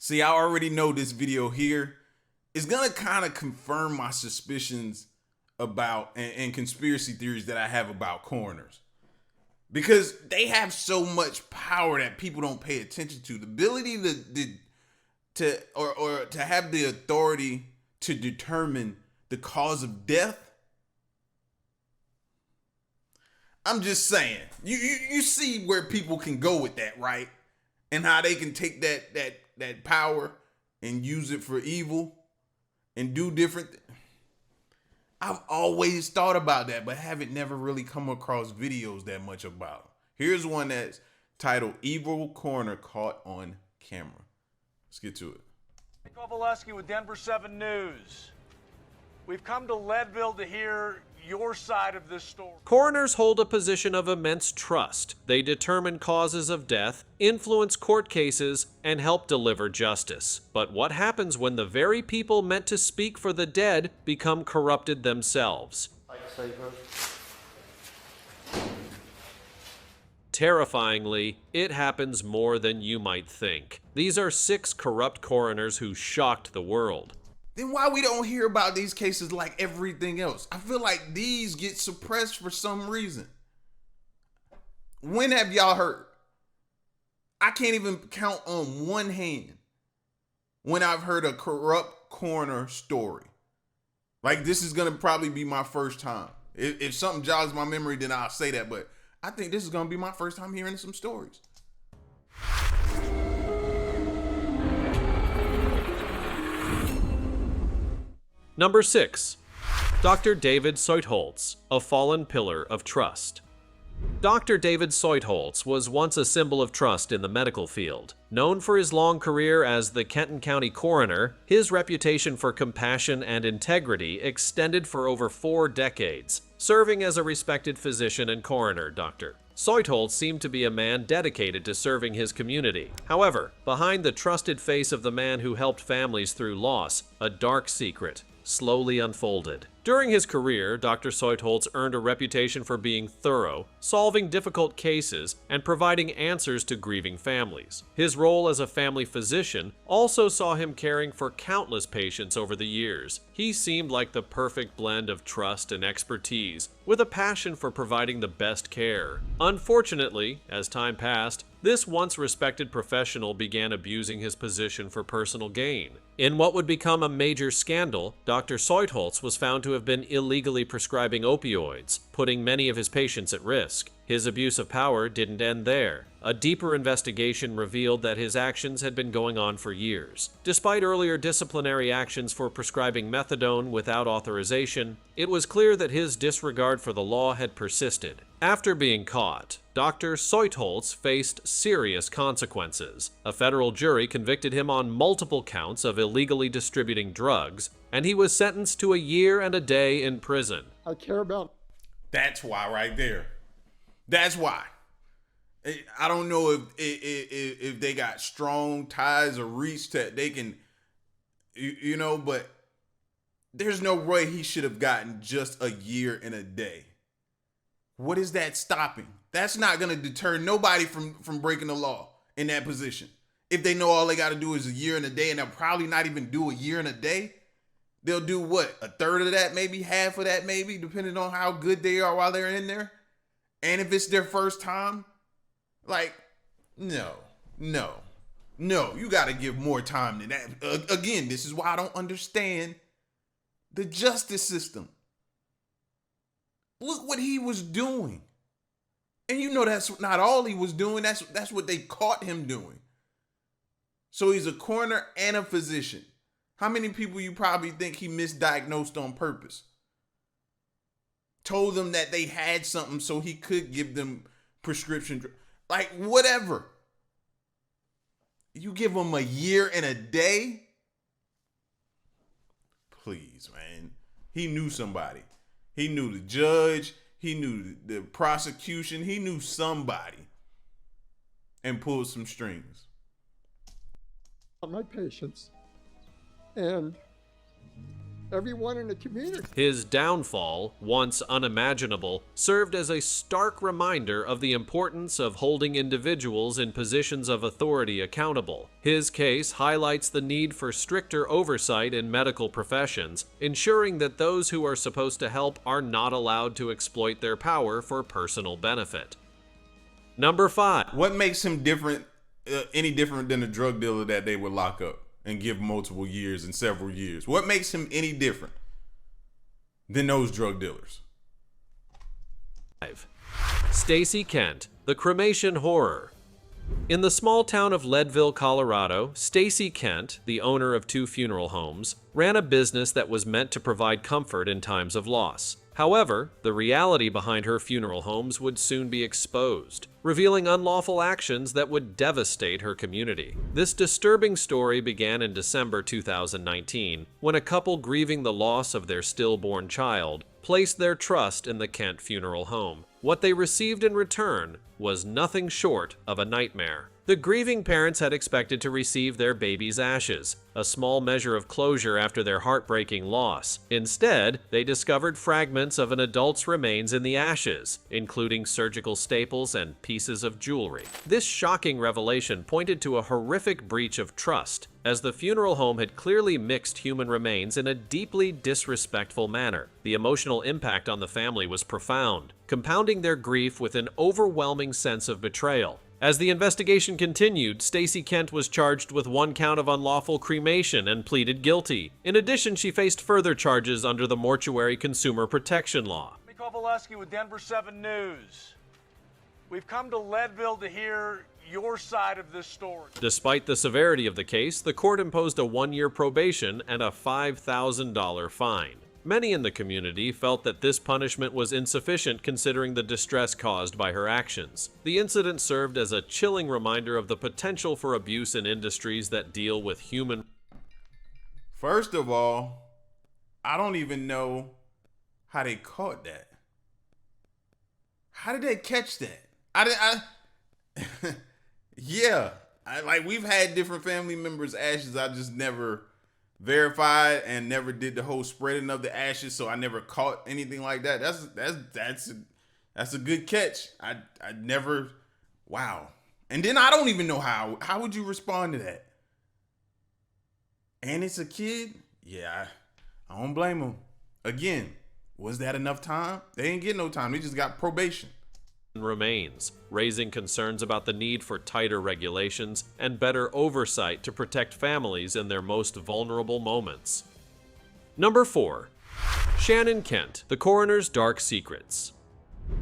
See, I already know this video here is gonna kind of confirm my suspicions about and conspiracy theories that I have about coroners. Because they have so much power that people don't pay attention to. The ability to have the authority to determine the cause of death. I'm just saying, you see where people can go with that, right? And how they can take that power and use it for evil and do different I've always thought about that, but haven't never really come across videos that much about. Here's one that's titled Evil Coroner Caught on Camera. Let's get to it. Kovaleski with Denver 7 News. We've come to Leadville to hear your side of this story. Coroners hold a position of immense trust. They determine causes of death, influence court cases, and help deliver justice. But what happens when the very people meant to speak for the dead become corrupted themselves? Terrifyingly, it happens more than you might think. These are 6 corrupt coroners who shocked the world. Then why we don't hear about these cases like everything else? I feel like these get suppressed for some reason. When have y'all heard? I can't even count on one hand when I've heard a corrupt coroner story. Like, this is going to probably be my first time. If something jogs my memory, then I'll say that. But I think this is going to be my first time hearing some stories. Number 6. Dr. David Syoltz, a fallen pillar of trust. Dr. David Syoltz was once a symbol of trust in the medical field. Known for his long career as the Kenton County coroner, his reputation for compassion and integrity extended for over 4 decades, serving as a respected physician and coroner doctor. Syoltz seemed to be a man dedicated to serving his community. However, behind the trusted face of the man who helped families through loss, a dark secret slowly unfolded. During his career, Dr. Syoltz earned a reputation for being thorough, solving difficult cases, and providing answers to grieving families. His role as a family physician also saw him caring for countless patients over the years. He seemed like the perfect blend of trust and expertise, with a passion for providing the best care. Unfortunately, as time passed, this once respected professional began abusing his position for personal gain. In what would become a major scandal, Dr. Syoltz was found to have been illegally prescribing opioids, putting many of his patients at risk. His abuse of power didn't end there. A deeper investigation revealed that his actions had been going on for years. Despite earlier disciplinary actions for prescribing methadone without authorization, it was clear that his disregard for the law had persisted. After being caught, Dr. Syoltz faced serious consequences. A federal jury convicted him on multiple counts of illegally distributing drugs, and he was sentenced to a year and a day in prison. I care about. That's why right there. That's why. I don't know if they got strong ties or reach that they can, but there's no way he should have gotten just a year and a day. What is that stopping? That's not going to deter nobody from breaking the law in that position. If they know all they got to do is a year and a day, and they'll probably not even do a year and a day, they'll do what? A third of that, maybe half of that, maybe, depending on how good they are while they're in there. And if it's their first time, like, no, you got to give more time than that. Again, this is why I don't understand the justice system. Look what he was doing. And that's not all he was doing. That's what they caught him doing. So he's a coroner and a physician. How many people you probably think he misdiagnosed on purpose? Told them that they had something so he could give them prescription. Like, whatever. You give him a year and a day? Please, man. He knew somebody. He knew the judge. He knew the prosecution. He knew somebody. And pulled some strings. My patients. And everyone in the community. His downfall, once unimaginable, served as a stark reminder of the importance of holding individuals in positions of authority accountable. His case highlights the need for stricter oversight in medical professions, ensuring that those who are supposed to help are not allowed to exploit their power for personal benefit. Number 5. What makes him different, any different than a drug dealer that they would lock up and give multiple years and several years? What makes him any different than those drug dealers? 5. Stacy Kent, the cremation horror. In the small town of Leadville, Colorado, Stacy Kent, the owner of 2 funeral homes, ran a business that was meant to provide comfort in times of loss. However, the reality behind her funeral homes would soon be exposed, revealing unlawful actions that would devastate her community. This disturbing story began in December 2019, when a couple grieving the loss of their stillborn child placed their trust in the Kent Funeral Home. What they received in return was nothing short of a nightmare. The grieving parents had expected to receive their baby's ashes, a small measure of closure after their heartbreaking loss. Instead, they discovered fragments of an adult's remains in the ashes, including surgical staples and pieces of jewelry. This shocking revelation pointed to a horrific breach of trust, as the funeral home had clearly mixed human remains in a deeply disrespectful manner. The emotional impact on the family was profound, compounding their grief with an overwhelming sense of betrayal. As the investigation continued, Stacy Kent was charged with 1 count of unlawful cremation and pleaded guilty. In addition, she faced further charges under the Mortuary Consumer Protection Law. Mikhail Valesky with Denver 7 News. We've come to Leadville to hear your side of this story. Despite the severity of the case, the court imposed a 1-year probation and a $5,000 fine. Many in the community felt that this punishment was insufficient considering the distress caused by her actions. The incident served as a chilling reminder of the potential for abuse in industries that deal with human. First of all, I don't even know how they caught that. How did they catch that? Like we've had different family members' ashes. I just never verified and never did the whole spreading of the ashes, so I never caught anything like that. That's a good catch. I never. Wow. And then I don't even know how would you respond to that? And it's a kid. Yeah, I don't blame them. Again, was that enough time? They didn't get no time. They just got probation. Remains, raising concerns about the need for tighter regulations and better oversight to protect families in their most vulnerable moments. Number 4. Shannon Kent, the coroner's dark secrets.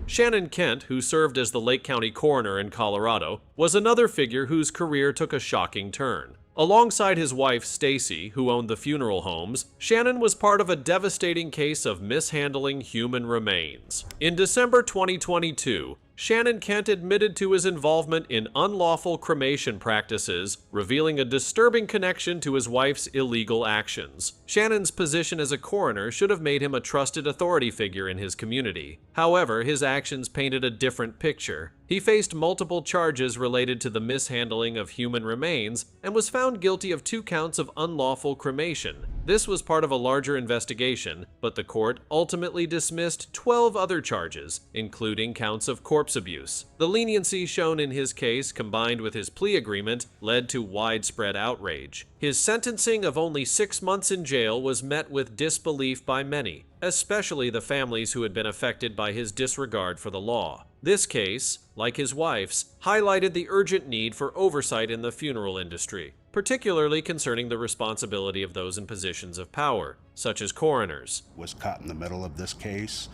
Shannon Kent, who served as the Lake County coroner in Colorado, was another figure whose career took a shocking turn. Alongside his wife, Stacy, who owned the funeral homes, Shannon was part of a devastating case of mishandling human remains. In December 2022, Shannon Kent admitted to his involvement in unlawful cremation practices, revealing a disturbing connection to his wife's illegal actions. Shannon's position as a coroner should have made him a trusted authority figure in his community. However, his actions painted a different picture. He faced multiple charges related to the mishandling of human remains and was found guilty of 2 counts of unlawful cremation. This was part of a larger investigation, but the court ultimately dismissed 12 other charges, including counts of corpse abuse. The leniency shown in his case, combined with his plea agreement, led to widespread outrage. His sentencing of only 6 months in jail was met with disbelief by many, especially the families who had been affected by his disregard for the law. This case, like his wife's, highlighted the urgent need for oversight in the funeral industry, particularly concerning the responsibility of those in positions of power, such as coroners. Was caught in the middle of this case,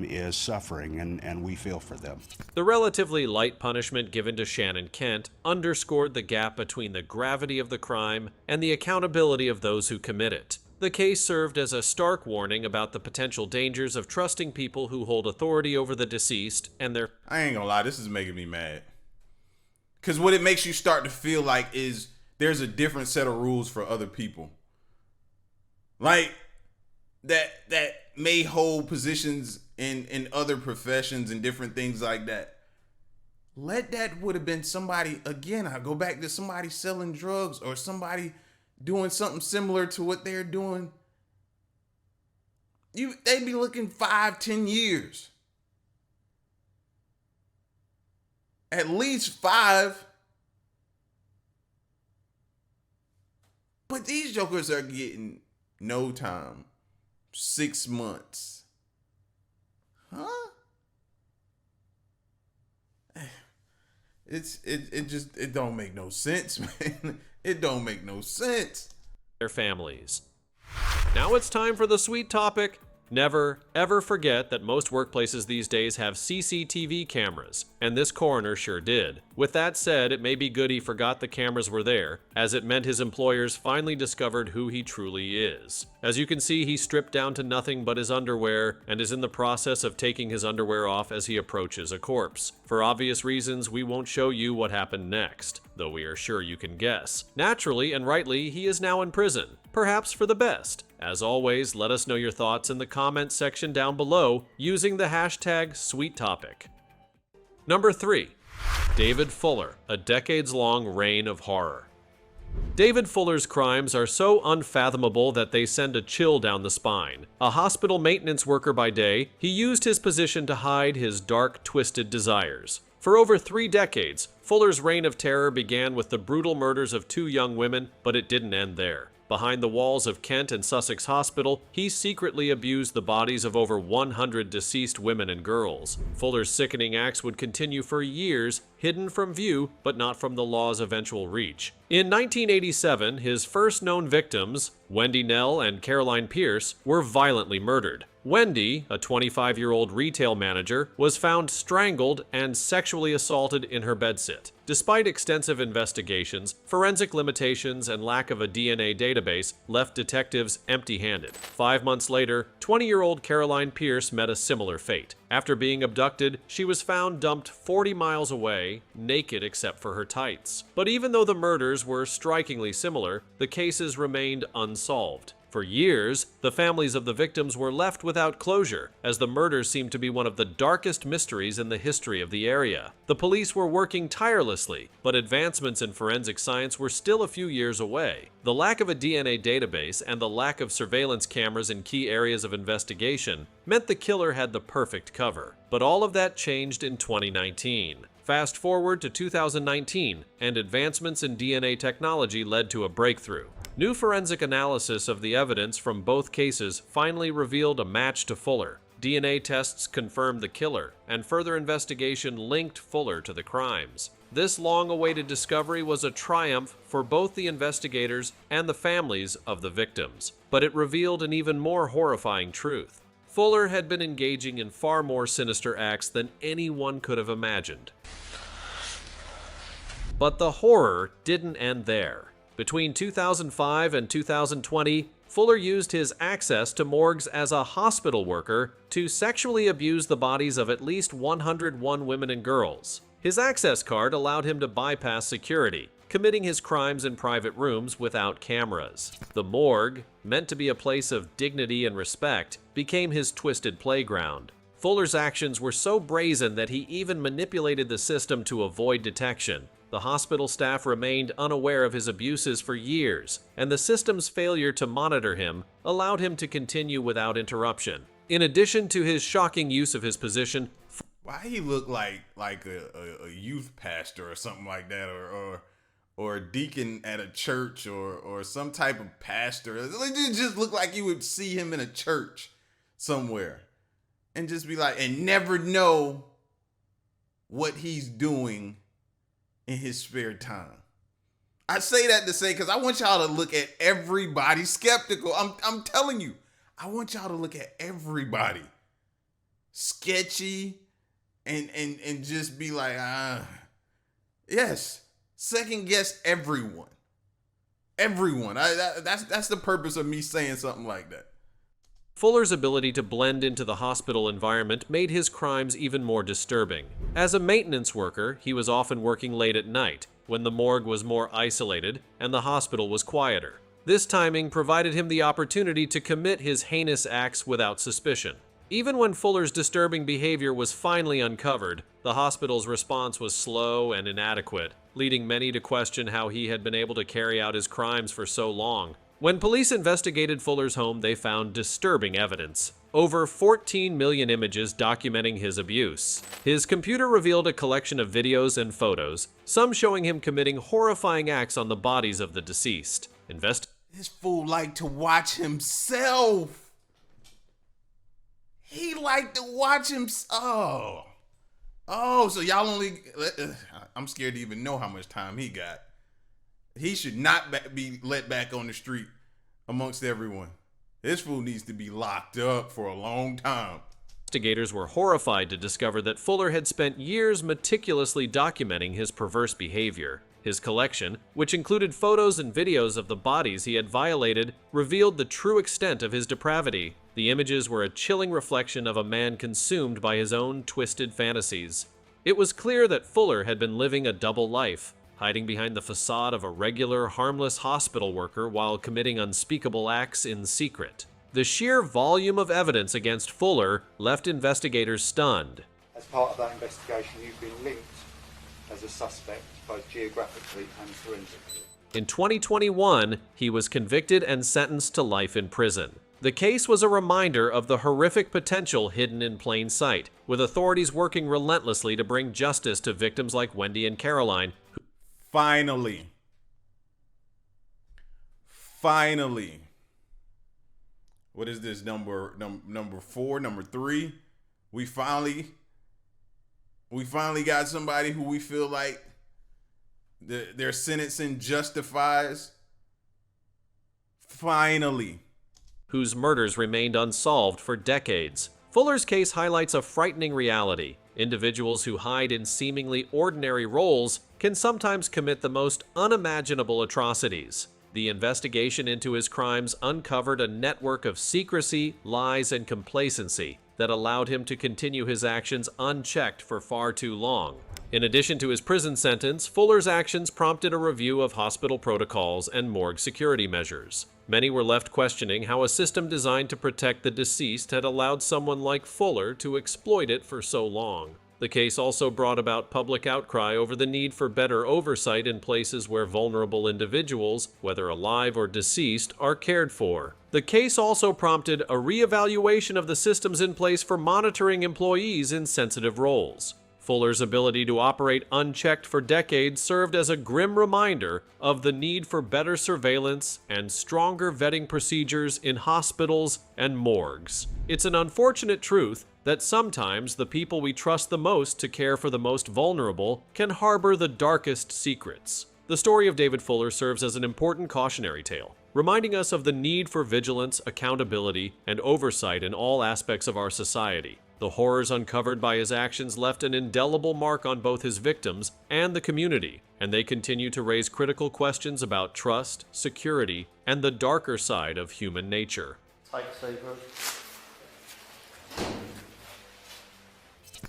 is suffering, and we feel for them. The relatively light punishment given to Shannon Kent underscored the gap between the gravity of the crime and the accountability of those who commit it. The case served as a stark warning about the potential dangers of trusting people who hold authority over the deceased and their... I ain't gonna lie, this is making me mad. Because what it makes you start to feel like is there's a different set of rules for other people. Like, that may hold positions in other professions and different things like that. Let that would have been somebody, again, I go back to somebody selling drugs or somebody doing something similar to what they're doing. They be looking 5-10 years. At least 5. But these jokers are getting no time. 6 months. Huh? It don't make no sense, man. It don't make no sense. Their families. Now it's time for the sweet topic. Never, ever forget that most workplaces these days have CCTV cameras, and this coroner sure did. With that said, it may be good he forgot the cameras were there, as it meant his employers finally discovered who he truly is. As you can see, he stripped down to nothing but his underwear, and is in the process of taking his underwear off as he approaches a corpse. For obvious reasons, we won't show you what happened next, though we are sure you can guess. Naturally and rightly, he is now in prison. Perhaps for the best. As always, let us know your thoughts in the comments section down below using the hashtag #SweetTopic. Number 3. David Fuller, a decades-long reign of horror. David Fuller's crimes are so unfathomable that they send a chill down the spine. A hospital maintenance worker by day, he used his position to hide his dark, twisted desires. For over 3 decades, Fuller's reign of terror began with the brutal murders of 2 young women, but it didn't end there. Behind the walls of Kent and Sussex Hospital, he secretly abused the bodies of over 100 deceased women and girls. Fuller's sickening acts would continue for years, hidden from view, but not from the law's eventual reach. In 1987, his first known victims, Wendy Nell and Caroline Pierce, were violently murdered. Wendy, a 25-year-old retail manager, was found strangled and sexually assaulted in her bedsit. Despite extensive investigations, forensic limitations and lack of a DNA database left detectives empty-handed. 5 months later, 20-year-old Caroline Pierce met a similar fate. After being abducted, she was found dumped 40 miles away, naked except for her tights. But even though the murders were strikingly similar, the cases remained unsolved. For years, the families of the victims were left without closure, as the murders seemed to be one of the darkest mysteries in the history of the area. The police were working tirelessly, but advancements in forensic science were still a few years away. The lack of a DNA database and the lack of surveillance cameras in key areas of investigation meant the killer had the perfect cover. But all of that changed in 2019. Fast forward to 2019, and advancements in DNA technology led to a breakthrough. New forensic analysis of the evidence from both cases finally revealed a match to Fuller. DNA tests confirmed the killer, and further investigation linked Fuller to the crimes. This long-awaited discovery was a triumph for both the investigators and the families of the victims, but it revealed an even more horrifying truth. Fuller had been engaging in far more sinister acts than anyone could have imagined. But the horror didn't end there. Between 2005 and 2020, Fuller used his access to morgues as a hospital worker to sexually abuse the bodies of at least 101 women and girls. His access card allowed him to bypass security, committing his crimes in private rooms without cameras. The morgue, meant to be a place of dignity and respect, became his twisted playground. Fuller's actions were so brazen that he even manipulated the system to avoid detection. The hospital staff remained unaware of his abuses for years, and the system's failure to monitor him allowed him to continue without interruption. In addition to his shocking use of his position, why he look like a youth pastor or something like that, or a deacon at a church, or some type of pastor. It just looked like you would see him in a church somewhere, and just be like, and never know what he's doing in his spare time. I say that to say, because I want y'all to look at everybody skeptical. I'm telling you, I want y'all to look at everybody sketchy and just be like, yes, second guess everyone. Everyone. That's the purpose of me saying something like that. Fuller's ability to blend into the hospital environment made his crimes even more disturbing. As a maintenance worker, he was often working late at night, when the morgue was more isolated and the hospital was quieter. This timing provided him the opportunity to commit his heinous acts without suspicion. Even when Fuller's disturbing behavior was finally uncovered, the hospital's response was slow and inadequate, leading many to question how he had been able to carry out his crimes for so long. When police investigated Fuller's home, they found disturbing evidence. over 14 million images documenting his abuse. His computer revealed a collection of videos and photos, some showing him committing horrifying acts on the bodies of the deceased. This fool liked to watch himself. He liked to watch himself. Oh, so y'all only... I'm scared to even know how much time he got. He should not be let back on the street amongst everyone. This fool needs to be locked up for a long time. Investigators were horrified to discover that Fuller had spent years meticulously documenting his perverse behavior. His collection, which included photos and videos of the bodies he had violated, revealed the true extent of his depravity. The images were a chilling reflection of a man consumed by his own twisted fantasies. It was clear that Fuller had been living a double life, hiding behind the facade of a regular, harmless hospital worker while committing unspeakable acts in secret. The sheer volume of evidence against Fuller left investigators stunned. As part of that investigation, you've been linked as a suspect, both geographically and forensically. In 2021, he was convicted and sentenced to life in prison. The case was a reminder of the horrific potential hidden in plain sight, with authorities working relentlessly to bring justice to victims like Wendy and Caroline. Finally. What is this, number 4, number 3? We finally got somebody who we feel like their sentencing justifies. Finally. Whose murders remained unsolved for decades. Fuller's case highlights a frightening reality. Individuals who hide in seemingly ordinary roles can sometimes commit the most unimaginable atrocities. The investigation into his crimes uncovered a network of secrecy, lies, and complacency that allowed him to continue his actions unchecked for far too long. In addition to his prison sentence, Fuller's actions prompted a review of hospital protocols and morgue security measures. Many were left questioning how a system designed to protect the deceased had allowed someone like Fuller to exploit it for so long. The case also brought about public outcry over the need for better oversight in places where vulnerable individuals, whether alive or deceased, are cared for. The case also prompted a reevaluation of the systems in place for monitoring employees in sensitive roles. Fuller's ability to operate unchecked for decades served as a grim reminder of the need for better surveillance and stronger vetting procedures in hospitals and morgues. It's an unfortunate truth that sometimes the people we trust the most to care for the most vulnerable can harbor the darkest secrets. The story of David Fuller serves as an important cautionary tale, reminding us of the need for vigilance, accountability, and oversight in all aspects of our society. The horrors uncovered by his actions left an indelible mark on both his victims and the community, and they continue to raise critical questions about trust, security, and the darker side of human nature.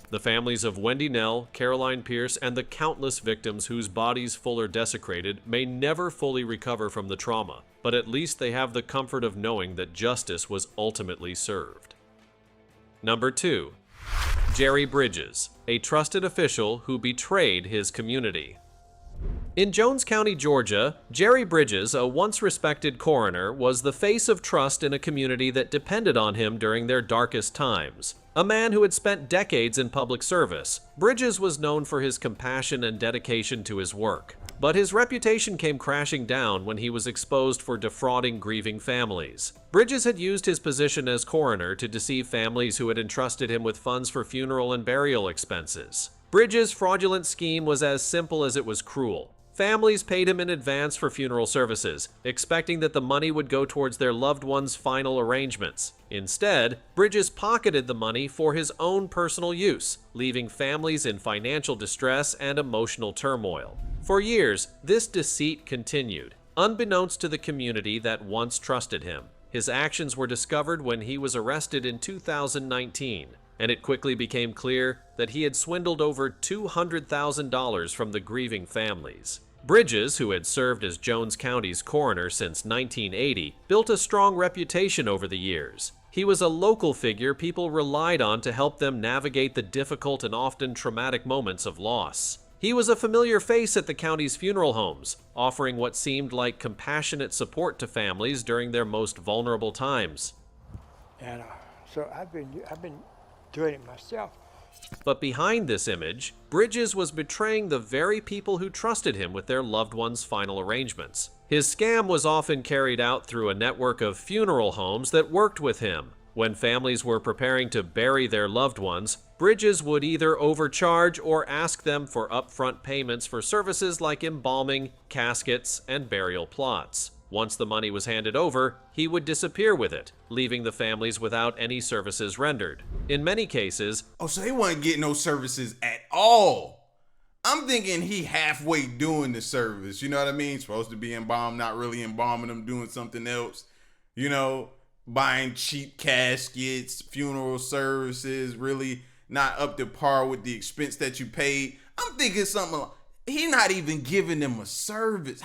The families of Wendy Nell, Caroline Pierce, and the countless victims whose bodies Fuller desecrated may never fully recover from the trauma, but at least they have the comfort of knowing that justice was ultimately served. Number 2. Jerry Bridges, a trusted official who betrayed his community. In Jones County, Georgia, Jerry Bridges, a once respected coroner, was the face of trust in a community that depended on him during their darkest times. A man who had spent decades in public service, Bridges was known for his compassion and dedication to his work. But his reputation came crashing down when he was exposed for defrauding grieving families. Bridges had used his position as coroner to deceive families who had entrusted him with funds for funeral and burial expenses. Bridges' fraudulent scheme was as simple as it was cruel. Families paid him in advance for funeral services, expecting that the money would go towards their loved ones' final arrangements. Instead, Bridges pocketed the money for his own personal use, leaving families in financial distress and emotional turmoil. For years, this deceit continued, unbeknownst to the community that once trusted him. His actions were discovered when he was arrested in 2019, and it quickly became clear that he had swindled over $200,000 from the grieving families. Bridges, who had served as Jones County's coroner since 1980, built a strong reputation over the years. He was a local figure people relied on to help them navigate the difficult and often traumatic moments of loss. He was a familiar face at the county's funeral homes, offering what seemed like compassionate support to families during their most vulnerable times. And So I've been doing it myself. But behind this image, Bridges was betraying the very people who trusted him with their loved ones' final arrangements. His scam was often carried out through a network of funeral homes that worked with him. When families were preparing to bury their loved ones, Bridges would either overcharge or ask them for upfront payments for services like embalming, caskets, and burial plots. Once the money was handed over, he would disappear with it, leaving the families without any services rendered. In many cases, Oh, so they weren't getting no services at all. I'm thinking he halfway doing the service. You know what I mean? Supposed to be embalmed, not really embalming them, doing something else. You know, buying cheap caskets, funeral services, really not up to par with the expense that you paid. I'm thinking something like, he not even giving them a service.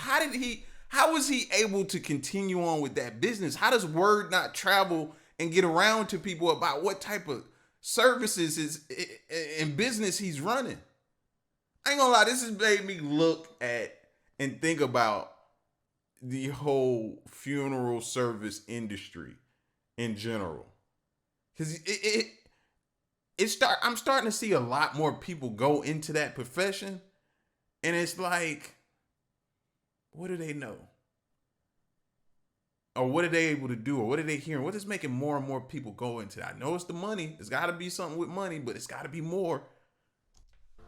How was he able to continue on with that business? How does word not travel and get around to people about what type of services is in business he's running? I ain't gonna lie, this has made me look at and think about the whole funeral service industry in general. Because I'm starting to see a lot more people go into that profession, and it's like, what do they know? Or what are they able to do? Or what are they hearing? What is making more and more people go into that? I know it's the money. There's got to be something with money, but it's got to be more.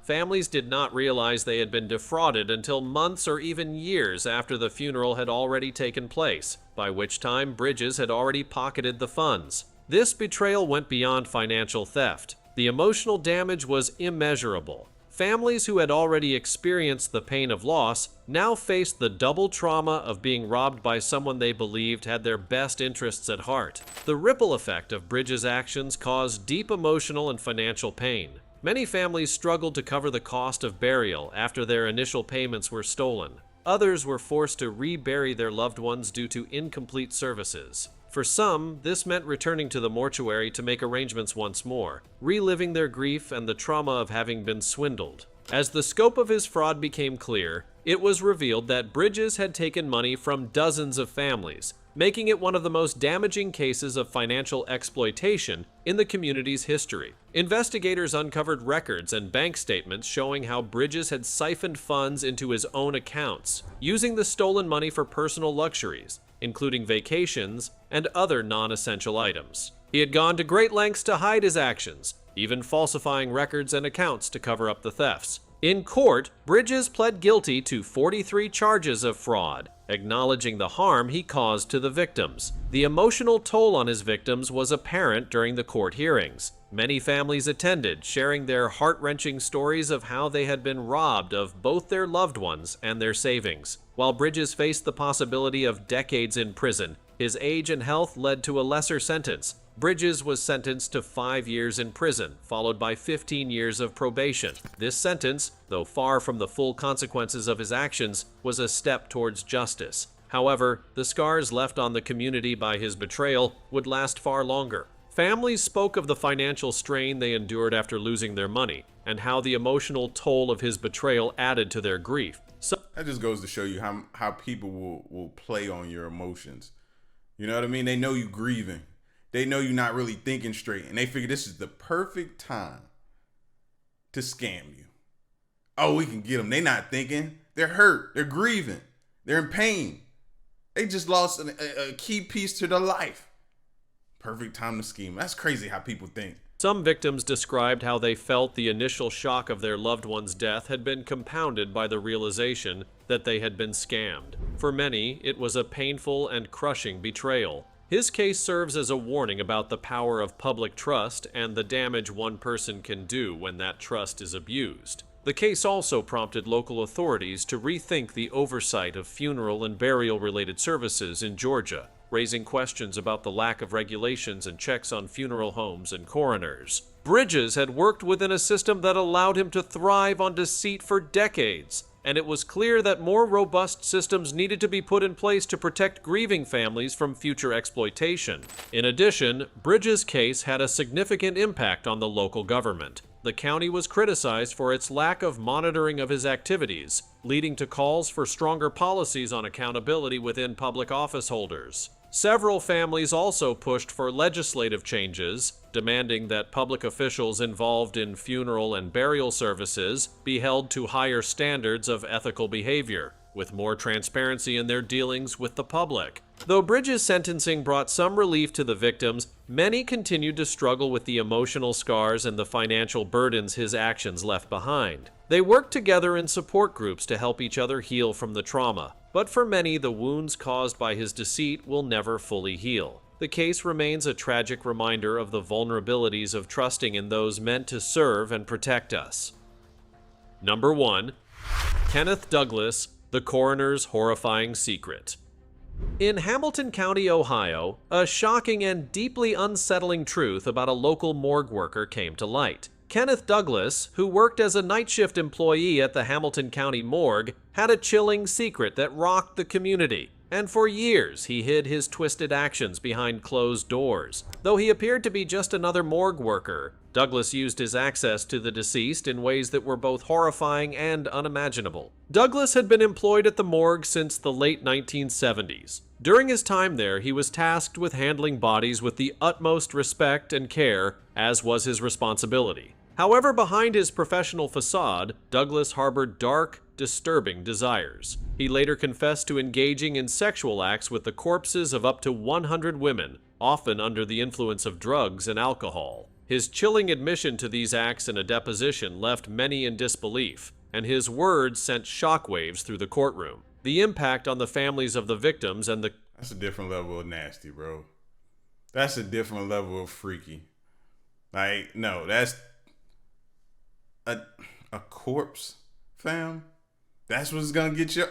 families did not realize they had been defrauded until months or even years after the funeral had already taken place, by which time Bridges had already pocketed the funds. This betrayal went beyond financial theft. The emotional damage was immeasurable. Families who had already experienced the pain of loss now faced the double trauma of being robbed by someone they believed had their best interests at heart. The ripple effect of Bridges' actions caused deep emotional and financial pain. Many families struggled to cover the cost of burial after their initial payments were stolen. Others were forced to rebury their loved ones due to incomplete services. For some, this meant returning to the mortuary to make arrangements once more, reliving their grief and the trauma of having been swindled. As the scope of his fraud became clear, it was revealed that Bridges had taken money from dozens of families, making it one of the most damaging cases of financial exploitation in the community's history. Investigators uncovered records and bank statements showing how Bridges had siphoned funds into his own accounts, using the stolen money for personal luxuries, including vacations and other non-essential items. He had gone to great lengths to hide his actions, even falsifying records and accounts to cover up the thefts. In court, Bridges pled guilty to 43 charges of fraud, acknowledging the harm he caused to the victims. The emotional toll on his victims was apparent during the court hearings. Many families attended, sharing their heart-wrenching stories of how they had been robbed of both their loved ones and their savings. While Bridges faced the possibility of decades in prison, his age and health led to a lesser sentence. Bridges was sentenced to 5 years in prison, followed by 15 years of probation. This sentence, though far from the full consequences of his actions, was a step towards justice. However, the scars left on the community by his betrayal would last far longer. Families spoke of the financial strain they endured after losing their money, and how the emotional toll of his betrayal added to their grief. That just goes to show you how people will play on your emotions. You know what I mean? They know you grieving. They know you're not really thinking straight, and they figure this is the perfect time to scam you. Oh, we can get them. They're not thinking. They're hurt. They're grieving. They're in pain. They just lost a key piece to their life. Perfect time to scheme. That's crazy how people think. Some victims described how they felt the initial shock of their loved one's death had been compounded by the realization that they had been scammed. For many, it was a painful and crushing betrayal. His case serves as a warning about the power of public trust and the damage one person can do when that trust is abused. The case also prompted local authorities to rethink the oversight of funeral and burial-related services in Georgia, raising questions about the lack of regulations and checks on funeral homes and coroners. Bridges had worked within a system that allowed him to thrive on deceit for decades, and it was clear that more robust systems needed to be put in place to protect grieving families from future exploitation. In addition, Bridges' case had a significant impact on the local government. The the county was criticized for its lack of monitoring of his activities, leading to calls for stronger policies on accountability within public office holders. Several families also pushed for legislative changes, demanding that public officials involved in funeral and burial services be held to higher standards of ethical behavior, with more transparency in their dealings with the public. Though Bridges' sentencing brought some relief to the victims, many continued to struggle with the emotional scars and the financial burdens his actions left behind. They worked together in support groups to help each other heal from the trauma, but for many, the wounds caused by his deceit will never fully heal. The case remains a tragic reminder of the vulnerabilities of trusting in those meant to serve and protect us. Number 1. Kenneth Douglas, the Coroner's Horrifying Secret. In Hamilton County, Ohio, a shocking and deeply unsettling truth about a local morgue worker came to light. Kenneth Douglas, who worked as a night shift employee at the Hamilton County morgue, had a chilling secret that rocked the community, and for years he hid his twisted actions behind closed doors. Though he appeared to be just another morgue worker, Douglas used his access to the deceased in ways that were both horrifying and unimaginable. Douglas had been employed at the morgue since the late 1970s. During his time there, he was tasked with handling bodies with the utmost respect and care, as was his responsibility. However, behind his professional facade, Douglas harbored dark, disturbing desires. He later confessed to engaging in sexual acts with the corpses of up to 100 women, often under the influence of drugs and alcohol. His chilling admission to these acts in a deposition left many in disbelief, and his words sent shockwaves through the courtroom. The impact on the families of the victims and the... That's a different level of nasty, bro. That's a different level of freaky. Like, no, that's... A corpse, fam? That's what's gonna get you...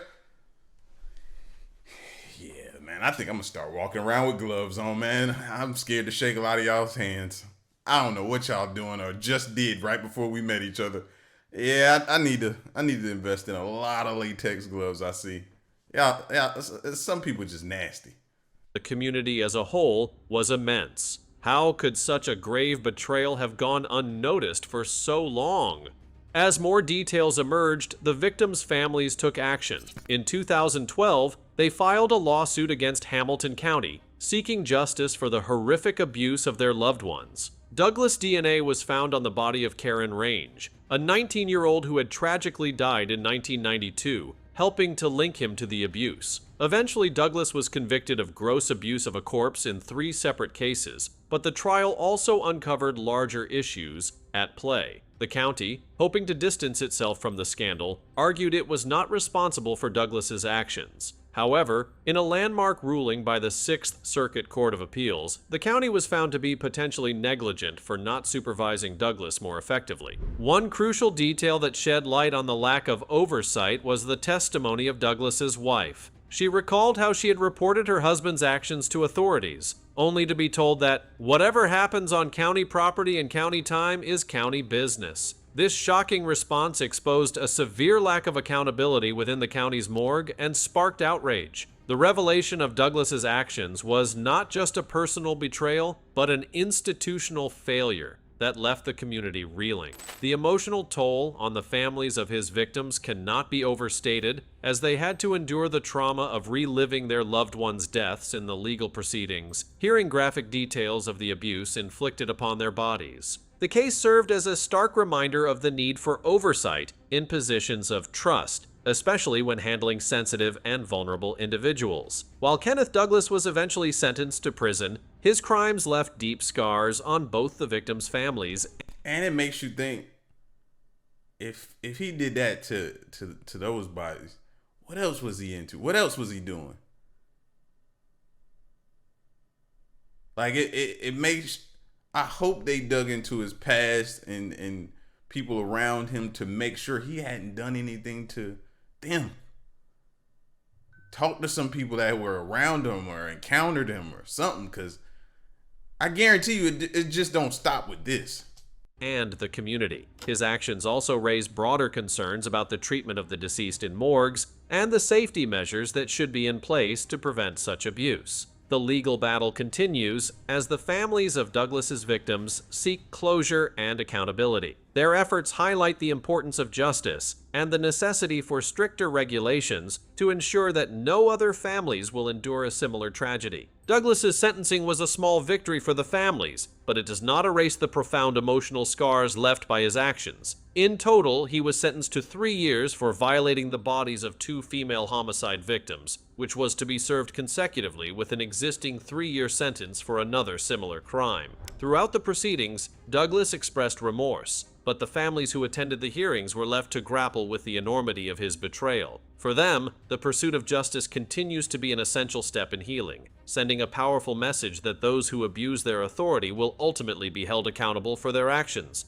Yeah, man, I think I'm gonna start walking around with gloves on, man. I'm scared to shake a lot of y'all's hands. I don't know what y'all doing or just did right before we met each other. Yeah, I need to invest in a lot of latex gloves, I see. Yeah, some people just nasty. The community as a whole was immense. How could such a grave betrayal have gone unnoticed for so long? As more details emerged, the victims' families took action. In 2012, they filed a lawsuit against Hamilton County, seeking justice for the horrific abuse of their loved ones. Douglas' DNA was found on the body of Karen Range, a 19-year-old who had tragically died in 1992, helping to link him to the abuse. Eventually, Douglas was convicted of gross abuse of a corpse in 3 separate cases, but the trial also uncovered larger issues at play. The county, hoping to distance itself from the scandal, argued it was not responsible for Douglas's actions. However, in a landmark ruling by the 6th Circuit Court of Appeals, the county was found to be potentially negligent for not supervising Douglas more effectively. One crucial detail that shed light on the lack of oversight was the testimony of Douglas's wife. She recalled how she had reported her husband's actions to authorities, only to be told that whatever happens on county property and county time is county business. This shocking response exposed a severe lack of accountability within the county's morgue and sparked outrage. The revelation of Douglas's actions was not just a personal betrayal, but an institutional failure that left the community reeling. The emotional toll on the families of his victims cannot be overstated, as they had to endure the trauma of reliving their loved ones' deaths in the legal proceedings, hearing graphic details of the abuse inflicted upon their bodies. The case served as a stark reminder of the need for oversight in positions of trust, especially when handling sensitive and vulnerable individuals. While Kenneth Douglas was eventually sentenced to prison, his crimes left deep scars on both the victims' families. And it makes you think, if he did that to those bodies, what else was he into? What else was he doing? Like it makes... I hope they dug into his past and people around him to make sure he hadn't done anything to them. Talk to some people that were around him or encountered him or something, because I guarantee you it just don't stop with this. And the community. His actions also raised broader concerns about the treatment of the deceased in morgues and the safety measures that should be in place to prevent such abuse. The legal battle continues as the families of Douglas's victims seek closure and accountability. Their efforts highlight the importance of justice and the necessity for stricter regulations to ensure that no other families will endure a similar tragedy. Douglas's sentencing was a small victory for the families, but it does not erase the profound emotional scars left by his actions. In total, he was sentenced to 3 years for violating the bodies of 2 female homicide victims, which was to be served consecutively with an existing 3-year sentence for another similar crime. Throughout the proceedings, Douglas expressed remorse, but the families who attended the hearings were left to grapple with the enormity of his betrayal. For them, the pursuit of justice continues to be an essential step in healing, sending a powerful message that those who abuse their authority will ultimately be held accountable for their actions.